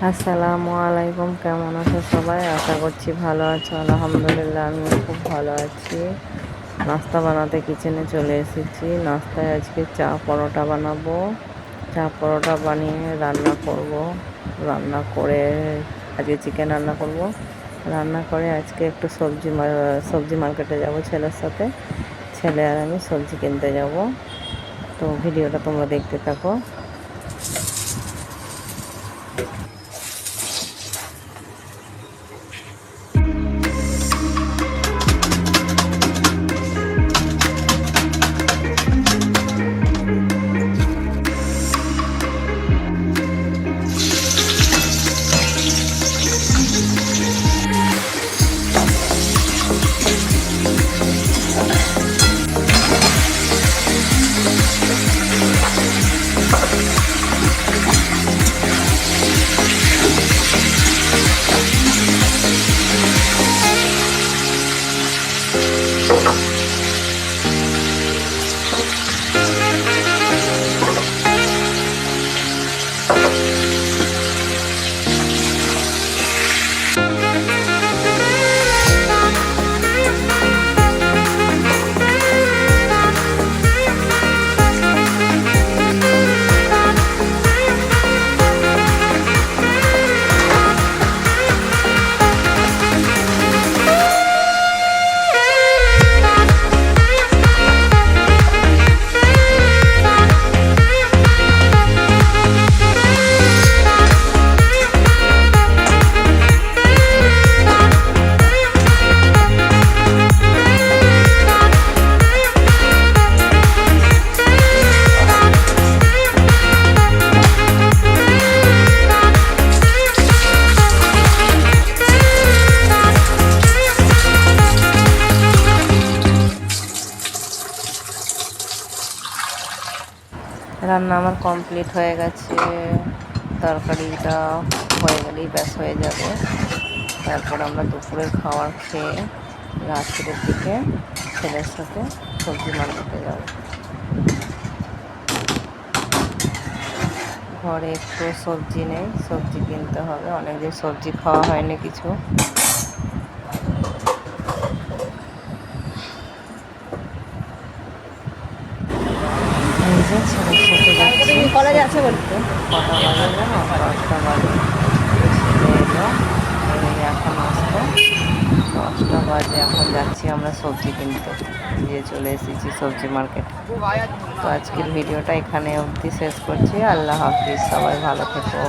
আসসালামু আলাইকুম, কেমন আছো সবাই? আশা করছি ভালো আছো। আলহামদুলিল্লাহ আমিও খুব ভালো আছি। নাস্তা বানাতে কিচেনে চলে এসেছি। নাস্তায় আজকে চা পরোটা বানাবো। চা পরোটা বানিয়ে রান্না করব। রান্না করে আজকে চিকেন রান্না করব। রান্না করে আজকে একটু সবজি মার্কেটে যাব ছেলের সাথে। ছেলে আর আমি সবজি কিনতে যাব। তো ভিডিওটা তোমরা দেখতে থাকো। রান্না আমার কমপ্লিট হয়ে গেছে। তরকারিটা হয়ে গেলেই ব্যাস হয়ে যাবে। তারপর আমরা দুপুরের খাবার খেয়ে রাত্রের দিকে ছেলের সাথে সবজি মার্কেটে যাব। ঘরে একটু সবজি নেই, সবজি কিনতে হবে। অনেকদিন সবজি খাওয়া হয়নি কিছু। ছেলের সাথে যাচ্ছি। কটা বাজে জানো? 10টা বাজে। ছেলে এলো, এখন আসতো 10টা বাজে। এখন যাচ্ছি আমরা সবজি কিনতে। দিয়ে চলে এসেছি সবজি মার্কেট। তো আজকের ভিডিওটা এখানে অবধি শেষ করছি। আল্লাহ হাফিজ, সবাই ভালো থেকো।